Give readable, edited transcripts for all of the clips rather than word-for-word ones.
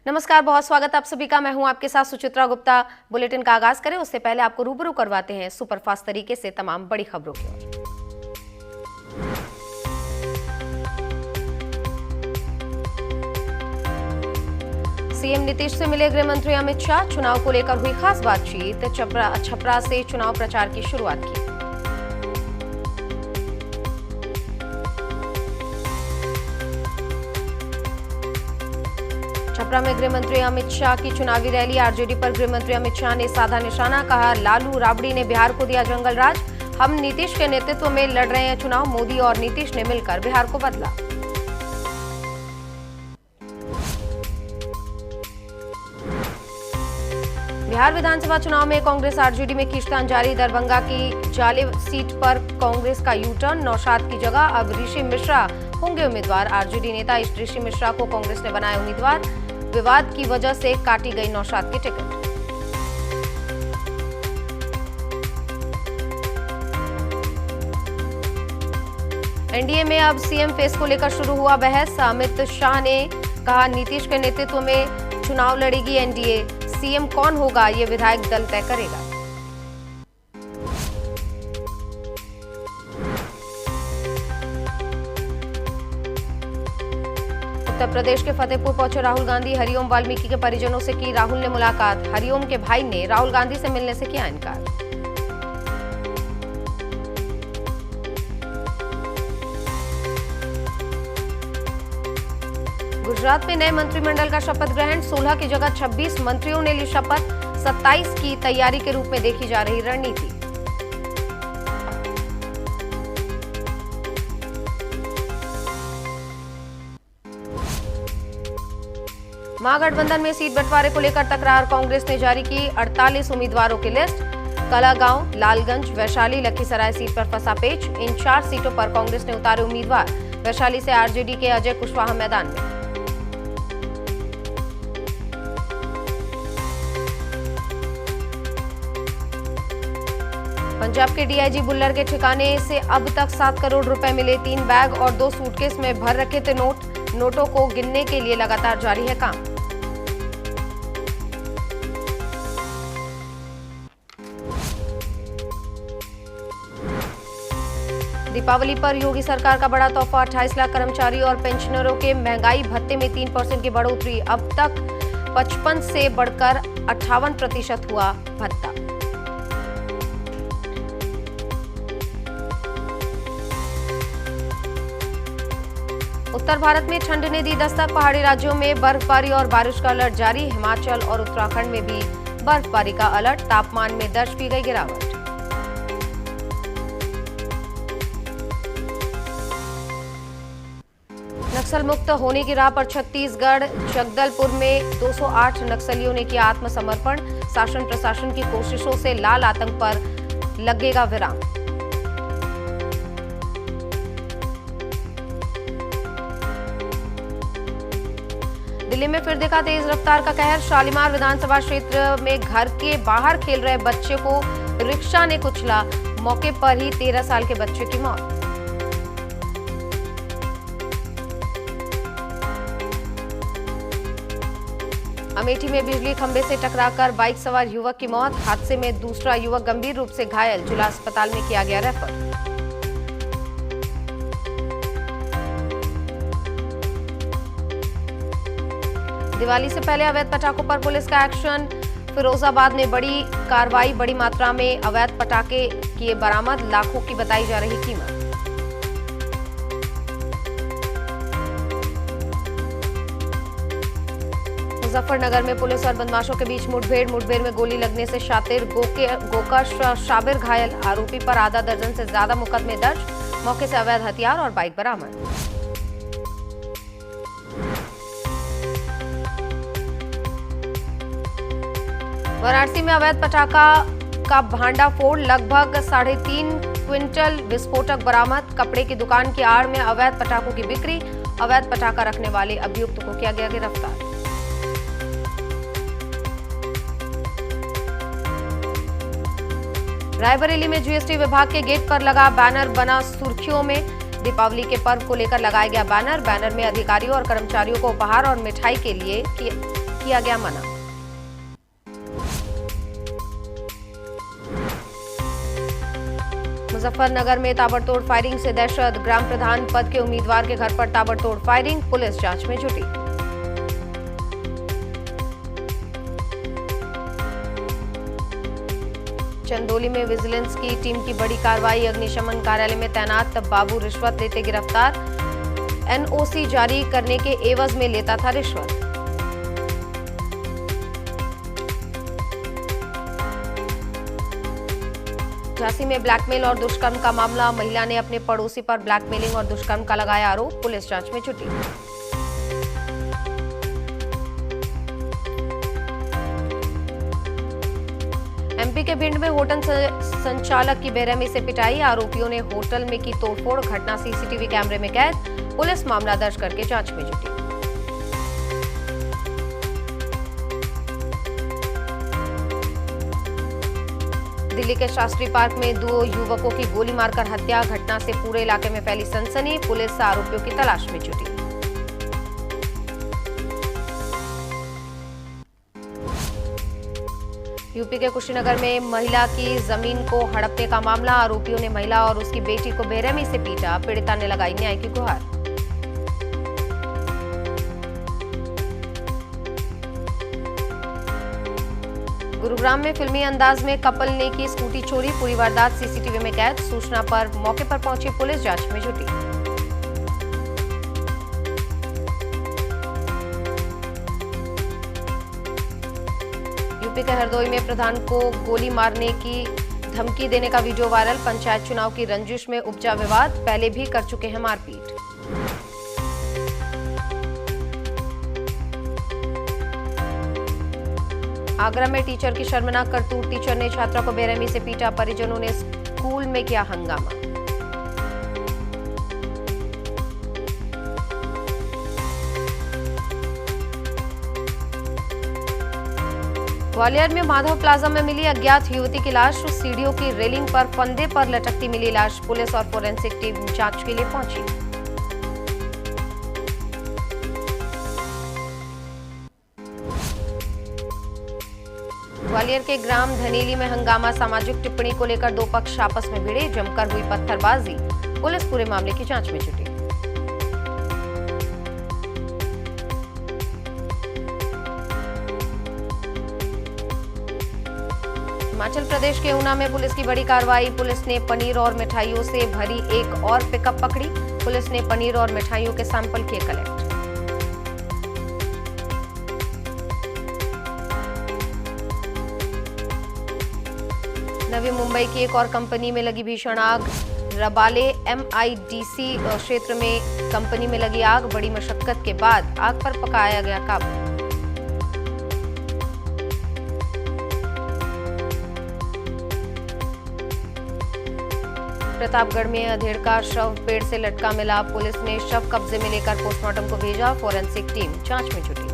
नमस्कार, बहुत स्वागत आप सभी का। मैं हूं आपके साथ सुचित्रा गुप्ता। बुलेटिन का आगाज करें उससे पहले आपको रूबरू करवाते हैं सुपरफास्ट तरीके से तमाम बड़ी खबरों की ओर। सीएम नीतीश से मिले गृह मंत्री अमित शाह। चुनाव को लेकर हुई खास बातचीत। छपरा से चुनाव प्रचार की शुरुआत की। छपरा में गृह मंत्री अमित शाह की चुनावी रैली। आरजेडी पर गृह मंत्री अमित शाह ने साधा निशाना। कहा, लालू राबड़ी ने बिहार को दिया जंगल राज। हम नीतीश के नेतृत्व में लड़ रहे हैं चुनाव। मोदी और नीतीश ने मिलकर बिहार को बदला। बिहार विधानसभा चुनाव में कांग्रेस आरजेडी में खींचतान जारी। दरभंगा की जाले सीट पर कांग्रेस का यू टर्न। नौशाद की जगह अब ऋषि मिश्रा होंगे उम्मीदवार। आरजेडी नेता ऋषि मिश्रा को कांग्रेस ने बनाया उम्मीदवार। विवाद की वजह से काटी गई नौशाद की टिकट। एनडीए में अब सीएम फेस को लेकर शुरू हुआ बहस। अमित शाह ने कहा, नीतीश के नेतृत्व में चुनाव लड़ेगी एनडीए। सीएम कौन होगा ये विधायक दल तय करेगा। उत्तर प्रदेश के फतेहपुर पहुंचे राहुल गांधी। हरिओम वाल्मीकि के परिजनों से की राहुल ने मुलाकात। हरिओम के भाई ने राहुल गांधी से मिलने से किया इनकार। गुजरात में नए मंत्रिमंडल का शपथ ग्रहण। 16 की जगह 26 मंत्रियों ने ली शपथ। 27 की तैयारी के रूप में देखी जा रही रणनीति। महागठबंधन में सीट बंटवारे को लेकर तकरार। कांग्रेस ने जारी की 48 उम्मीदवारों की लिस्ट। कलागांव, लालगंज, वैशाली, लखीसराय सीट पर फंसा पेच। इन 4 सीटों पर कांग्रेस ने उतारे उम्मीदवार। वैशाली से आरजेडी के अजय कुशवाहा मैदान में। पंजाब के डीआईजी बुल्लर के ठिकाने से अब तक 7 करोड़ रुपए मिले। 3 बैग और 2 सूटकेस में भर रखे थे नोट। नोटों को गिनने के लिए लगातार जारी है काम। दीपावली पर योगी सरकार का बड़ा तोहफा। 28 लाख कर्मचारी और पेंशनरों के महंगाई भत्ते में 3% की बढ़ोतरी। अब तक 55 से बढ़कर 58% हुआ भत्ता। उत्तर भारत में ठंड ने दी दस्तक। पहाड़ी राज्यों में बर्फबारी और बारिश का अलर्ट जारी। हिमाचल और उत्तराखंड में भी बर्फबारी का अलर्ट। तापमान में दर्ज की गई गिरावट। नक्सल मुक्त होने की राह पर छत्तीसगढ़। जगदलपुर में 208 नक्सलियों ने किया आत्मसमर्पण। शासन प्रशासन की कोशिशों से लाल आतंक पर लगेगा विराम। दिल्ली में फिर दिखा तेज रफ्तार का कहर। शालीमार विधानसभा क्षेत्र में घर के बाहर खेल रहे बच्चे को रिक्शा ने कुचला। मौके पर ही 13 साल के बच्चे की मौत। अमेठी में बिजली खंभे से टकराकर बाइक सवार युवक की मौत। हादसे में दूसरा युवक गंभीर रूप से घायल। जिला अस्पताल में किया गया रेफर। दिवाली से पहले अवैध पटाखों पर पुलिस का एक्शन। फिरोजाबाद में बड़ी कार्रवाई। बड़ी मात्रा में अवैध पटाखे किए बरामद। लाखों की बताई जा रही कीमत। मुजफ्फरनगर में पुलिस और बदमाशों के बीच मुठभेड़ में गोली लगने से शातिर गोका शाबिर घायल। आरोपी पर आधा दर्जन से ज्यादा मुकदमे दर्ज। मौके से अवैध हथियार और बाइक बरामद। वाराणसी में अवैध पटाखा का भांडाफोड़। लगभग 3.5 क्विंटल विस्फोटक बरामद। कपड़े की दुकान की आड़ में अवैध पटाखों की बिक्री। अवैध पटाखा रखने वाले अभियुक्त को किया गया गिरफ्तार। रायबरेली में जीएसटी विभाग के गेट पर लगा बैनर बना सुर्खियों में। दीपावली के पर्व को लेकर लगाया गया बैनर। बैनर में अधिकारियों और कर्मचारियों को उपहार और मिठाई के लिए किया गया मना। मुजफ्फरनगर में ताबड़तोड़ फायरिंग से दहशत, ग्राम प्रधान पद के उम्मीदवार के घर पर ताबड़तोड़ फायरिंग, पुलिस जांच में जुटी। चंदौली में विजिलेंस की टीम की बड़ी कार्रवाई, अग्निशमन कार्यालय में तैनात बाबू रिश्वत लेते गिरफ्तार, एनओसी जारी करने के एवज में लेता था रिश्वत। झांसी में ब्लैकमेल और दुष्कर्म का मामला, महिला ने अपने पड़ोसी पर ब्लैकमेलिंग और दुष्कर्म का लगाया आरोप, पुलिस जांच में जुटी। एमपी के भिंड में होटल संचालक की बेरहमी से पिटाई, आरोपियों ने होटल में की तोड़फोड़, घटना सीसीटीवी कैमरे में कैद, पुलिस मामला दर्ज करके जांच में जुटी। दिल्ली के शास्त्री पार्क में 2 युवकों की गोली मारकर हत्या, घटना से पूरे इलाके में फैली सनसनी, पुलिस आरोपियों की तलाश में जुटी। यूपी के कुशीनगर में महिला की जमीन को हड़पने का मामला, आरोपियों ने महिला और उसकी बेटी को बेरहमी से पीटा, पीड़िता ने लगाई न्याय की गुहार। गुरुग्राम में फिल्मी अंदाज में कपल ने की स्कूटी चोरी, पूरी वारदात सीसीटीवी में कैद, सूचना पर मौके पर पहुंची पुलिस जांच में जुटी। यूपी के हरदोई में प्रधान को गोली मारने की धमकी देने का वीडियो वायरल, पंचायत चुनाव की रंजिश में उपजा विवाद, पहले भी कर चुके हैं मारपीट। आगरा में टीचर की शर्मनाक करतूत, टीचर ने छात्रा को बेरहमी से पीटा, परिजनों ने स्कूल में किया हंगामा। ग्वालियर में माधव प्लाजा में मिली अज्ञात युवती की लाश, सीढ़ियों की रेलिंग पर फंदे पर लटकती मिली लाश, पुलिस और फोरेंसिक टीम जांच के लिए पहुंची। ग्वालियर के ग्राम धनेली में हंगामा, सामाजिक टिप्पणी को लेकर 2 पक्ष आपस में भिड़े, जमकर हुई पत्थरबाजी, पुलिस पूरे मामले की जांच में जुटी। हिमाचल प्रदेश के ऊना में पुलिस की बड़ी कार्रवाई, पुलिस ने पनीर और मिठाइयों से भरी एक और पिकअप पकड़ी, पुलिस ने पनीर और मिठाइयों के सैंपल किए कलेक्ट। नवी मुंबई की एक और कंपनी में लगी भीषण आग, रबाले MIDC क्षेत्र में कंपनी में लगी आग, बड़ी मशक्कत के बाद आग पर पकाया गया काबू। प्रतापगढ़ में अधेड़ का शव पेड़ से लटका मिला, पुलिस ने शव कब्जे में लेकर पोस्टमार्टम को भेजा, फोरेंसिक टीम जांच में जुटी।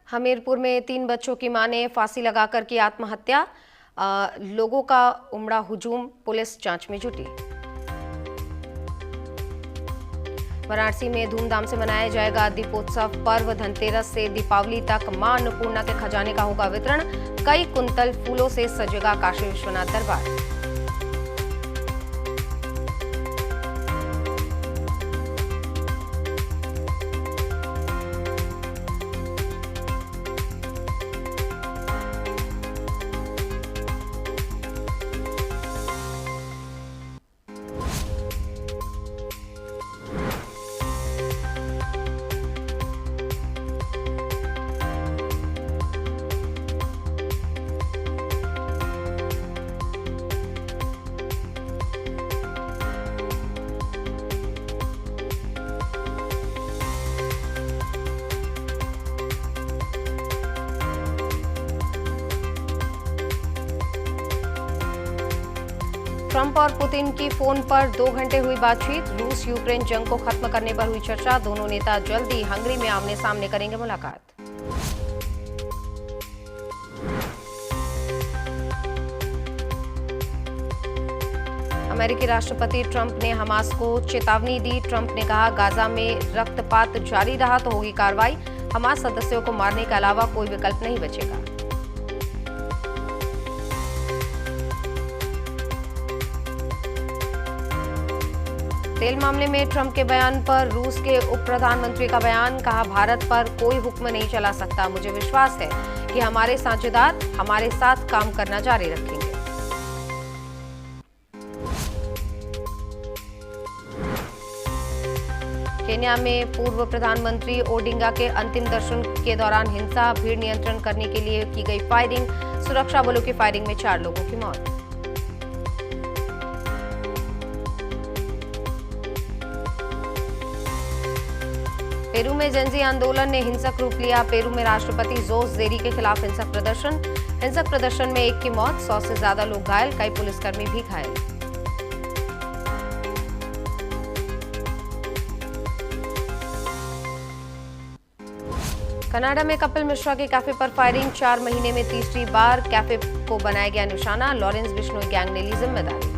हमीरपुर में 3 बच्चों की मां ने फांसी लगाकर की आत्महत्या, लोगों का उमड़ा हुजूम, पुलिस जांच में जुटी। वाराणसी में धूमधाम से मनाया जाएगा दीपोत्सव पर्व, धनतेरस से दीपावली तक मां अन्नपूर्णा के खजाने का होगा वितरण, कई कुंतल फूलों से सजेगा काशी विश्वनाथ दरबार। ट्रंप और पुतिन की फोन पर 2 घंटे हुई बातचीत। रूस यूक्रेन जंग को खत्म करने पर हुई चर्चा। दोनों नेता जल्द ही हंगरी में आमने सामने करेंगे मुलाकात। अमेरिकी राष्ट्रपति ट्रंप ने हमास को चेतावनी दी। ट्रंप ने कहा, गाजा में रक्तपात जारी रहा तो होगी कार्रवाई। हमास सदस्यों को मारने के अलावा कोई विकल्प नहीं बचेगा। तेल मामले में ट्रंप के बयान पर रूस के उप प्रधानमंत्री का बयान। कहा, भारत पर कोई हुक्म नहीं चला सकता। मुझे विश्वास है कि हमारे साझेदार हमारे साथ काम करना जारी रखेंगे। केन्या में पूर्व प्रधानमंत्री ओडिंगा के अंतिम दर्शन के दौरान हिंसा, भीड़ नियंत्रण करने के लिए की गई फायरिंग। सुरक्षा बलों की फायरिंग में 4 लोगों की मौत। पेरू में जेनजी आंदोलन ने हिंसक रूप लिया। पेरू में राष्ट्रपति जोस जेरी के खिलाफ हिंसक प्रदर्शन में 1 की मौत, 100 से ज्यादा लोग घायल, कई पुलिसकर्मी भी घायल। कनाडा में कपिल मिश्रा के कैफे पर फायरिंग। 4 महीने में तीसरी बार कैफे को बनाया गया निशाना। लॉरेंस बिश्नोई गैंग ने ली जिम्मेदारी।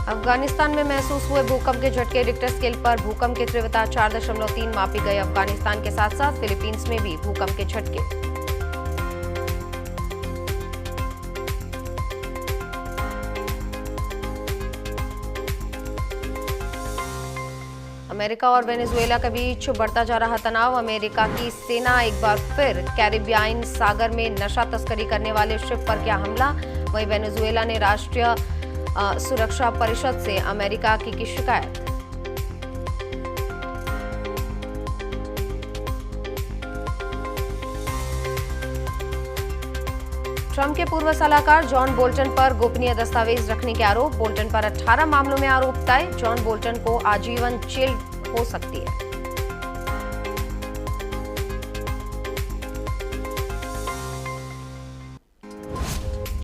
अफगानिस्तान में महसूस हुए भूकंप के झटके। रिक्टर स्केल पर भूकंप की तीव्रता 4.3 मापी गई। अफगानिस्तान के साथ साथ फिलीपींस में भी भूकंप के झटके। अमेरिका और वेनेजुएला के बीच बढ़ता जा रहा तनाव। अमेरिका की सेना एक बार फिर कैरिबियाई सागर में नशा तस्करी करने वाले शिप पर किया हमला। वहीं वेनेजुएला ने राष्ट्रीय सुरक्षा परिषद से अमेरिका की शिकायत। ट्रंप के पूर्व सलाहकार जॉन बोल्टन पर गोपनीय दस्तावेज रखने के आरोप। बोल्टन पर 18 मामलों में आरोप तय। जॉन बोल्टन को आजीवन जेल हो सकती है।